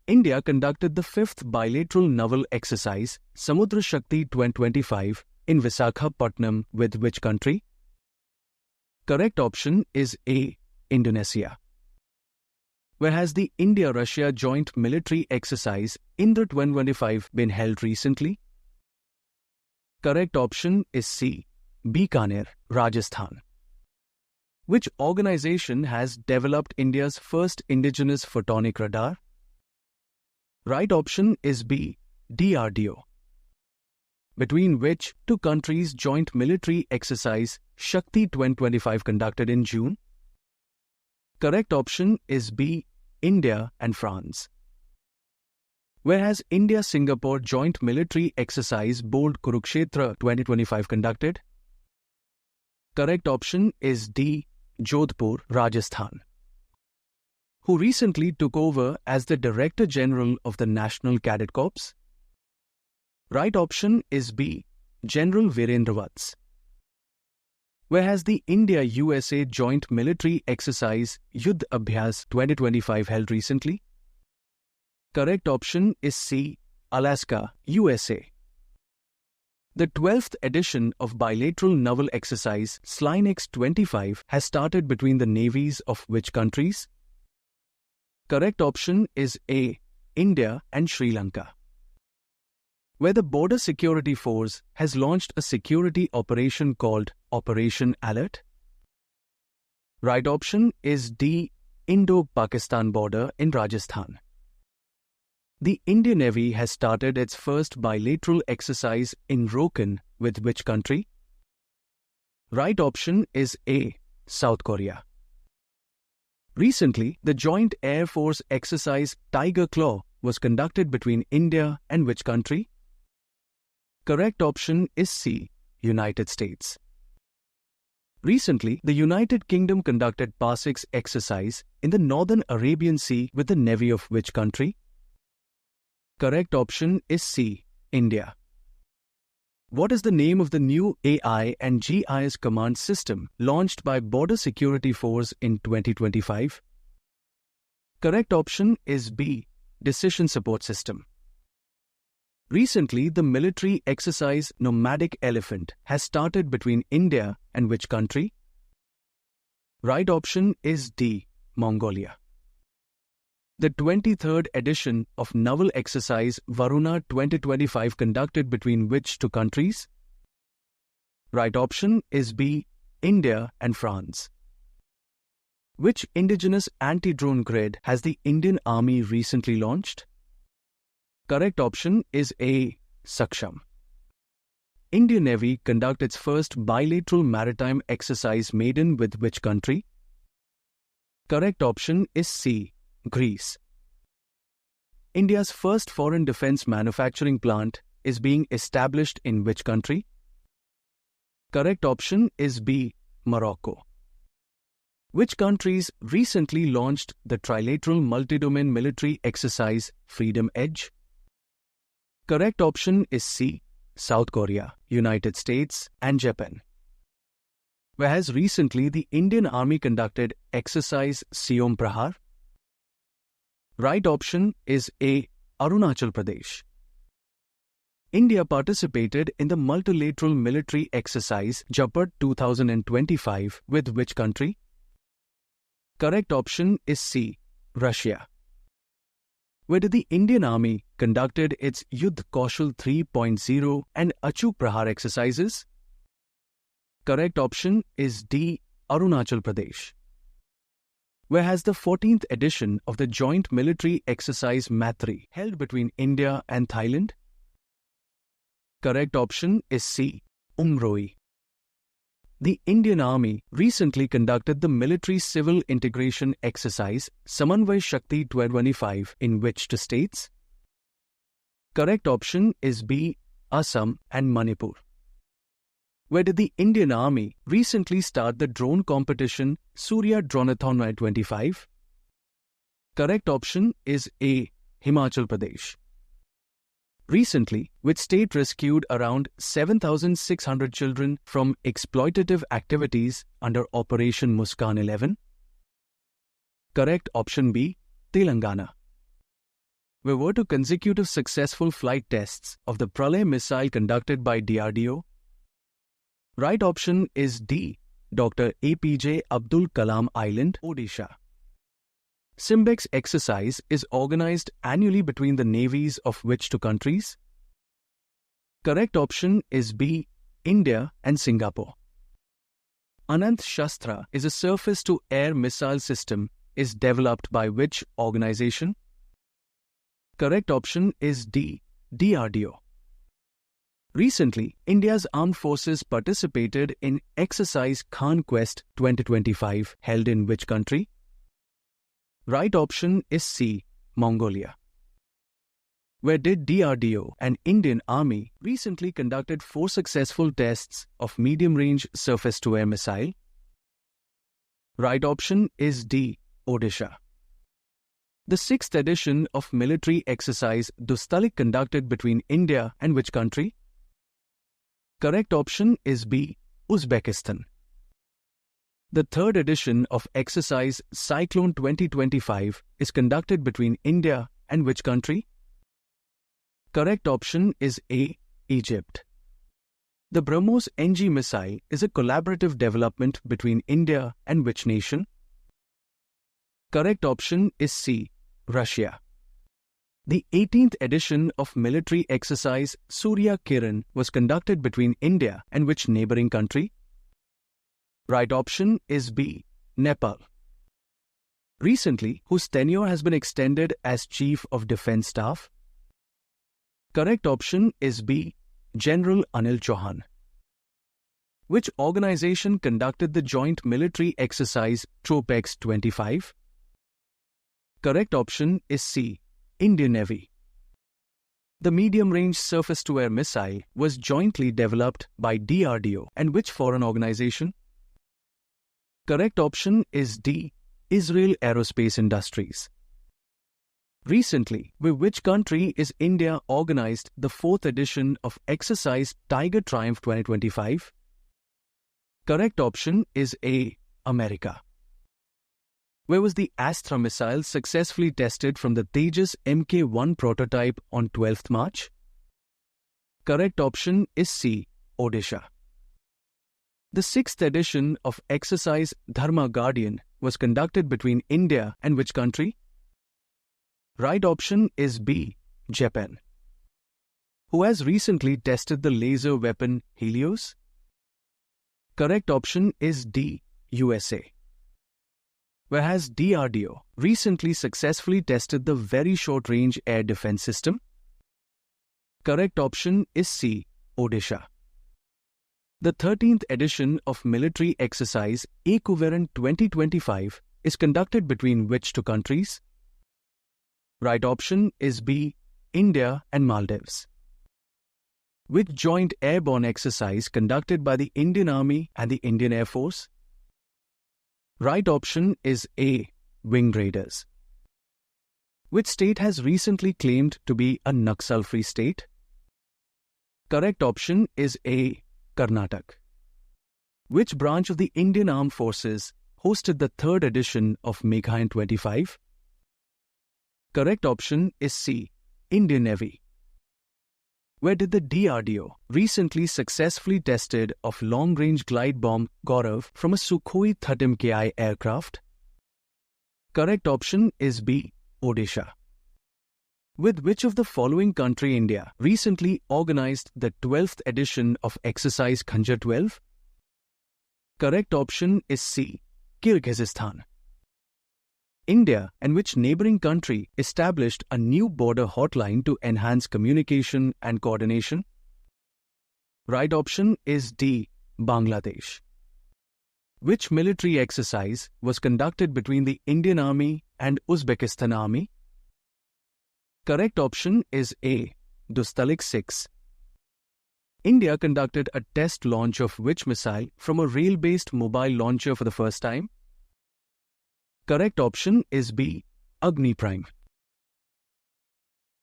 India conducted the 5th bilateral naval exercise, Samudra Shakti 2025, in Visakhapatnam with which country? Correct option is A. Indonesia. Where has the India-Russia joint military exercise Indra 2025 been held recently? Correct option is C. Bikaner, Rajasthan. Which organization has developed India's first indigenous photonic radar? Right option is B. DRDO. Between which two countries joint military exercise Shakti 2025 conducted in June? Correct option is B. India and France. Where has India-Singapore joint military exercise Bold Kurukshetra 2025 conducted? Correct option is D. Jodhpur, Rajasthan. Who recently took over as the Director General of the National Cadet Corps? Right option is B. General Virendra Vats. Where has the India-USA joint military exercise Yuddh Abhyas 2025 held recently? Correct option is C. Alaska, USA. The 12th edition of bilateral naval exercise SLINEX 25 has started between the navies of which countries? Correct option is A. India and Sri Lanka. Where the Border Security Force has launched a security operation called Operation Alert? Right option is D. Indo-Pakistan border in Rajasthan. The Indian Navy has started its first bilateral exercise in Rokan with which country? Right option is A. South Korea. Recently, the Joint Air Force exercise Tiger Claw was conducted between India and which country? Correct option is C. United States. Recently, the United Kingdom conducted PASIX exercise in the Northern Arabian Sea with the navy of which country? Correct option is C. India. What is the name of the new AI and GIS command system launched by Border Security Force in 2025? Correct option is B. Decision Support System. Recently, the military exercise Nomadic Elephant has started between India and which country? Right option is D. Mongolia. The 23rd edition of naval exercise Varuna 2025 conducted between which two countries? Right option is B. India and France. Which indigenous anti-drone grid has the Indian Army recently launched? Correct option is A. Saksham. Indian Navy conduct its first bilateral maritime exercise maiden with which country? Correct option is C. Greece. India's first foreign defense manufacturing plant is being established in which country? Correct option is B. Morocco. Which countries recently launched the trilateral multi-domain military exercise Freedom Edge? Correct option is C. South Korea, United States, and Japan. Where has recently the Indian Army conducted exercise Siom Prahar? Right option is A. Arunachal Pradesh. India participated in the multilateral military exercise Japat 2025 with which country? Correct option is C. Russia. Where did the Indian Army conducted its Yuddh Kaushal 3.0 and Achuk Prahar exercises? Correct option is D. Arunachal Pradesh. Where has the 14th edition of the joint military exercise Maitri held between India and Thailand? Correct option is C. Umroi. The Indian Army recently conducted the military civil integration exercise Samanvay Shakti 2025 in which two states? Correct option is B. Assam and Manipur. Where did the Indian Army recently start the drone competition Surya Dronathon 2025? Correct option is A. Himachal Pradesh. Recently, which state rescued around 7,600 children from exploitative activities under Operation Muskaan 11? Correct option B. Telangana. were two consecutive successful flight tests of the Pralay missile conducted by DRDO? Right option is D. Dr. APJ Abdul Kalam Island, Odisha. Simbex exercise is organized annually between the navies of which two countries? Correct option is B. India and Singapore. Anant Shastra is a surface-to-air missile system is developed by which organization? Correct option is D. DRDO. Recently, India's armed forces participated in Exercise Conquest 2025 held in which country? Right option is C. Mongolia. Where did DRDO and Indian Army recently conducted 4 successful tests of medium-range surface-to-air missile? Right option is D. Odisha. The 6th edition of military exercise Dostalik conducted between India and which country? Correct option is B. Uzbekistan. The 3rd edition of exercise Cyclone 2025 is conducted between India and which country? Correct option is A. Egypt. The BrahMos NG missile is a collaborative development between India and which nation? Correct option is C. Russia. The 18th edition of military exercise Surya Kiran was conducted between India and which neighboring country? Right option is B. Nepal. Recently, whose tenure has been extended as Chief of Defence Staff? Correct option is B. General Anil Chauhan. Which organization conducted the joint military exercise Tropex 25? Correct option is C. Indian Navy. The medium-range surface-to-air missile was jointly developed by DRDO and which foreign organization? Correct option is D. Israel Aerospace Industries. Recently, with which country is India organized the 4th edition of Exercise Tiger Triumph 2025? Correct option is A. America. Where was the Astra missile successfully tested from the Tejas Mk1 prototype on 12th March? Correct option is C. Odisha. The 6th edition of Exercise Dharma Guardian was conducted between India and which country? Right option is B. Japan. Who has recently tested the laser weapon Helios? Correct option is D. USA. Where has DRDO recently successfully tested the Very Short Range Air Defense System? Correct option is C. Odisha. The 13th edition of military exercise Equivalent 2025 is conducted between which two countries? Right option is B. India and Maldives. Which joint airborne exercise conducted by the Indian Army and the Indian Air Force? Right option is A. Wing Raiders. Which state has recently claimed to be a Naxal-free state? Correct option is A. Karnataka. Which branch of the Indian Armed Forces hosted the 3rd edition of Meghayan 25? Correct option is C. Indian Navy. Where did the DRDO recently successfully tested of long-range glide bomb Gaurav from a Sukhoi 30 aircraft? Correct option is B. Odisha. With which of the following country India recently organized the 12th edition of Exercise Khanjar 12? Correct option is C. Kyrgyzstan. India and which neighboring country established a new border hotline to enhance communication and coordination? Right option is D. Bangladesh. Which military exercise was conducted between the Indian Army and Uzbekistan Army? Correct option is A. Dostalik 6. India conducted a test launch of which missile from a rail-based mobile launcher for the first time? Correct option is B. Agni Prime.